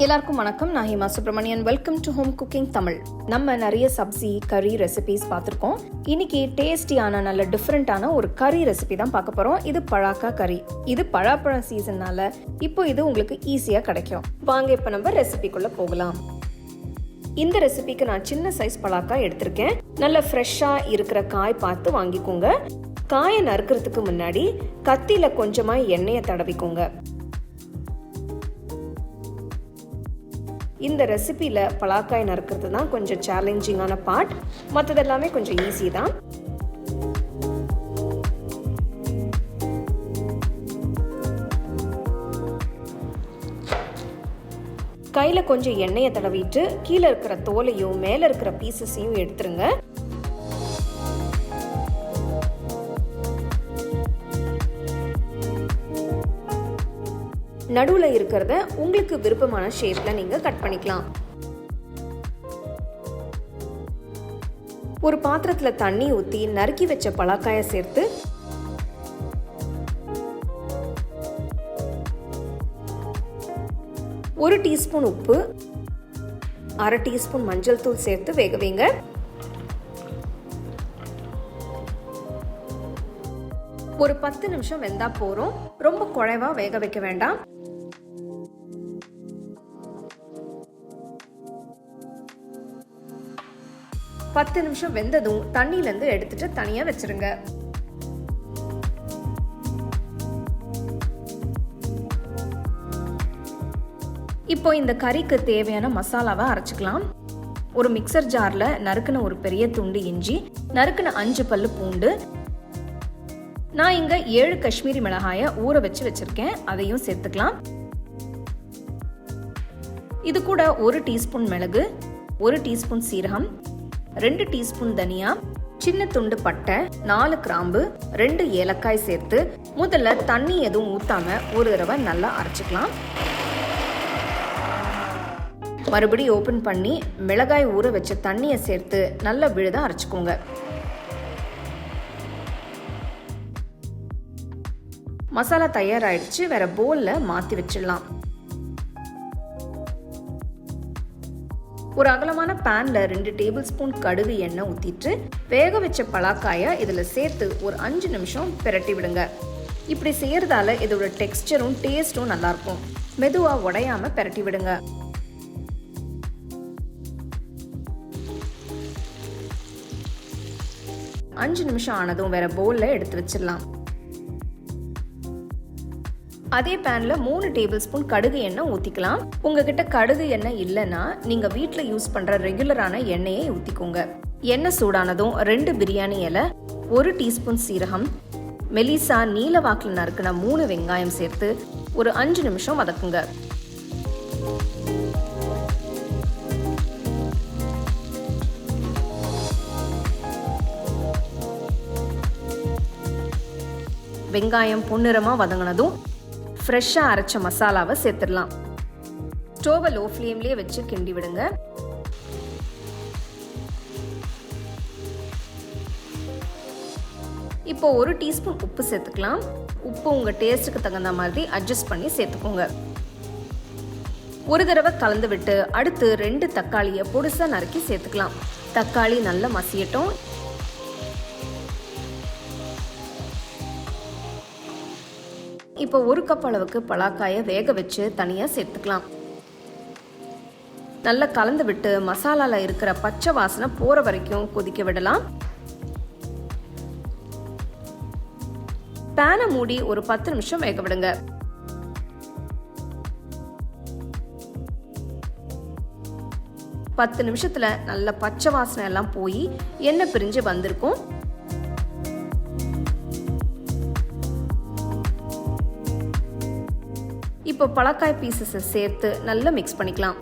எல்லாருக்கும் வணக்கம். நான் Hima Subramanian. Welcome to home cooking Tamil. நம்ம நிறைய சப்ஜி கறி ரெசிபிஸ் பார்த்துருக்கோம். இன்னைக்கு டேஸ்டியான நல்ல டிஃப்ரெண்டான ஒரு கறி ரெசிபி தான் பார்க்க போறோம். இது பழாக்கா கறி. இது பழாப்பழம் சீசன்னால இப்போ இது உங்களுக்கு ஈஸியா கிடைக்கும். வாங்க இப்போ நம்ம ரெசிபிக்குள்ள போகலாம். இந்த ரெசிபிக்கு நான் சின்ன சைஸ் பழாக்காய் எடுத்திருக்கேன். நல்ல ஃப்ரெஷ்ஷா இருக்கிற காய் பார்த்து வாங்கிக்கோங்க. காயை நறுக்கிறதுக்கு முன்னாடி கத்தியில கொஞ்சமா எண்ணெயை தடவிக்கோங்க. இந்த ரெசிபியில் பலாக்காய் நறுக்கிறது தான் கொஞ்சம் சேலஞ்சிங்கான பார்ட். மற்றது எல்லாமே கொஞ்சம் ஈஸி தான். கையில் கொஞ்சம் எண்ணெயை தடவிட்டு கீழே இருக்கிற தோலையும் மேலே இருக்கிற பீசஸையும் எடுத்துருங்க. நடுவில் இருக்கிறத உங்களுக்கு விருப்பமான ஷேப்ல நீங்க கட் பண்ணிக்கலாம். ஒரு பாத்திரத்துல தண்ணி ஊத்தி நறுக்கி வச்ச பலாக்காயை சேர்த்து ஒரு டீஸ்பூன் உப்பு, அரை டீஸ்பூன் மஞ்சள் தூள் சேர்த்து வேக வைங்க. ஒரு 10 நிமிஷம் வெந்தா போறோம். ரொம்ப குழைவா வேக வைக்க வேண்டாம். பத்து நிமிஷம் வெந்ததும் தண்ணியில இருந்து எடுத்துட்டு தனியா வச்சிருங்க. இப்போ இந்த கறிக்கு தேவையான மசாலாவை அரைச்சுக்கலாம். ஒரு மிக்சர் ஜார்ல நறுக்குன ஒரு பெரிய துண்டு இஞ்சி, நறுக்குன 5 பல்லு பூண்டு, நான் இங்க 7 காஷ்மீரி மிளகாயை ஊற வச்சிருக்கேன். அதையும் சேர்த்துக்கலாம். இது கூட 1 டீஸ்பூன் மிளகு, 1 டீஸ்பூன் சீரகம், 2 டீஸ்பூன் தனியா, சின்ன துண்டு பட்டை, 4 கிராம்பு, 2 ஏலக்காய் சேர்த்து முதல்ல தண்ணி எதுவும் ஊத்தாம ஒரு தடவை நல்லா அரைச்சுக்கலாம். மறுபடி ஓபன் பண்ணி மிளகாய் ஊற வச்ச தண்ணியை சேர்த்து நல்லா விழுத அரைச்சுக்கோங்க. மசாலா தயாராயிடுச்சு. வேற பவுல்ல மாத்தி வச்சிடலாம். ஒரு அகலமான பேன்ல 2 டேபிள் ஸ்பூன் கடுகு எண்ணெய் ஊத்திட்டு வேக வச்ச பலாக்காயை இதுல சேர்த்து ஒரு 5 நிமிஷம் பிரட்டி விடுங்க. இப்படி செய்யறதால இதோட டெக்ஸ்டரும் டேஸ்டும் நல்லா இருக்கும். மெதுவா உடையாம பிரட்டி விடுங்க. அஞ்சு நிமிஷம் ஆனதும் வேற பவுல்ல எடுத்து வச்சிடலாம். அதே பேன்ல 3 டேபிள் ஸ்பூன் கடுகு எண்ணெய் ஊத்திக்கலாம். உங்ககிட்ட கடுகு எண்ணெய் இல்லைன்னா நீங்க வீட்டுல யூஸ் பண்ற ரெகுலரான எண்ணெயை ஊத்திக்கோங்க. எண்ணெய் சூடானதும் 2 பிரியாணி இலை, 1 டீஸ்பூன் சீரகம், மெலிசா நீல வாக்கில் நறுக்குன 3 வெங்காயம் சேர்த்து ஒரு 5 நிமிஷம் வதக்குங்க. வெங்காயம் பொன்னிறமா வதங்கினதும் ஃப்ரெஷ்ஷா அரைச்ச மசாலாவை சேர்த்துடலாம். ஸ்டோவை லோ ஃப்ளேம்லயே வச்சு கிண்டி விடுங்க. இப்போ 1 டீஸ்பூன் உப்பு சேர்த்துக்கலாம். உப்பு உங்க டேஸ்ட்டுக்கு தகுந்த மாதிரி அட்ஜஸ்ட் பண்ணி சேர்த்துக்கோங்க. ஒரு தடவை கலந்து விட்டு அடுத்து 2 தக்காளியை பொடிசா நறுக்கி சேர்த்துக்கலாம். தக்காளி நல்லா மசியட்டும். இப்போ 1 கப் அளவுக்கு பலாக்காயை வேக வச்சு தனியா சேர்த்துக்கலாம். நல்லா கலந்து விட்டு மசாலால இருக்கிற பச்சை வாசனை போற வரைக்கும் கொதிக்க விடலாம். பேனை மூடி ஒரு 10 நிமிஷம் வேக விடுங்க. பத்து நிமிஷத்துல நல்ல பச்சை வாசனை எல்லாம் போய் எண்ணெய் பிரிஞ்சு வந்திருக்கும். இப்போ பழக்காய் பீசஸை சேர்த்து நல்லா மிக்ஸ் பண்ணிக்கலாம்.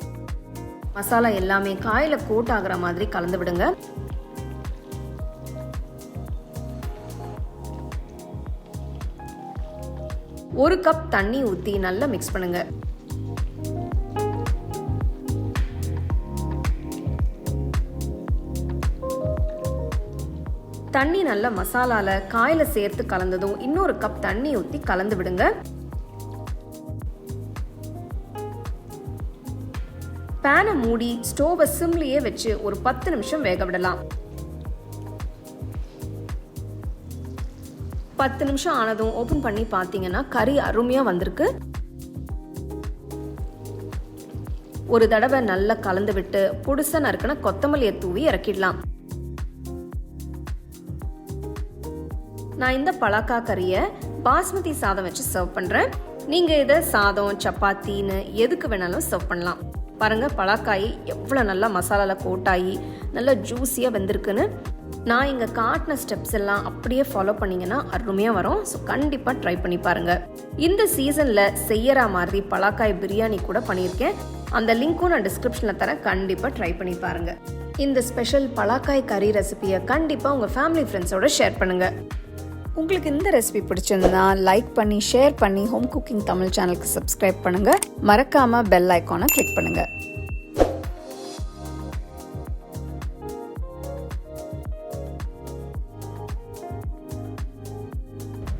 மசாலா எல்லாமே காயில கோட் ஆகிற மாதிரி கலந்து விடுங்க. ஒரு கப் தண்ணி ஊத்தி நல்லா மிக்ஸ் பண்ணுங்க. தண்ணி நல்லா மசாலால காயில சேர்த்து கலந்ததும் இன்னொரு கப் தண்ணி ஊத்தி கலந்து விடுங்க. பேனை மூடி ஸ்டோவை சிம்லேயே வச்சு ஒரு 10 நிமிஷம் வேக விடலாம். 10 நிமிஷம் ஆனதும் ஓப்பன் பண்ணி பார்த்தீங்கன்னா கறி அருமையாக வந்திருக்கு. ஒரு தடவை நல்லா கலந்து விட்டு புதுசாக நறுக்கின கொத்தமல்லியை தூவி இறக்கிடலாம். நான் இந்த பலாக்கா கறியை பாஸ்மதி சாதம் வச்சு சர்வ் பண்ணுறேன். நீங்கள் இதை சாதம் சப்பாத்தின்னு எதுக்கு வேணாலும் சர்வ் பண்ணலாம். பாருங்கள், பலாக்காய் எவ்வளோ நல்லா மசாலாவில் கோட்டாகி நல்லா ஜூஸியாக வெந்திருக்குன்னு. நான் இங்கே காட்டின ஸ்டெப்ஸ் எல்லாம் அப்படியே ஃபாலோ பண்ணிங்கன்னா அருமையாக வரும். ஸோ கண்டிப்பாக ட்ரை பண்ணி பாருங்கள். இந்த சீசனில் செய்யற மாதிரி பலாக்காய் பிரியாணி கூட பண்ணியிருக்கேன். அந்த லிங்க்கும் நான் டிஸ்கிரிப்ஷனில் தரேன். கண்டிப்பாக ட்ரை பண்ணி பாருங்கள். இந்த ஸ்பெஷல் பலாக்காய் கறி ரெசிபியை கண்டிப்பாக உங்கள் ஃபேமிலி ஃப்ரெண்ட்ஸோட ஷேர் பண்ணுங்கள். உங்களுக்கு இந்த ரெசிபி பிடிச்சிருந்தா லைக் பண்ணி ஷேர் பண்ணி ஹோம் குக்கிங் தமிழ் சேனலுக்கு சப்ஸ்கிரைப் பண்ணுங்கள். மறக்காமல் பெல் ஐக்கானை கிளிக் பண்ணுங்கள்.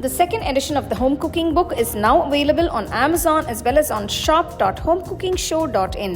The second edition of the home cooking book is now available on Amazon as well as on shop.homecookingshow.in.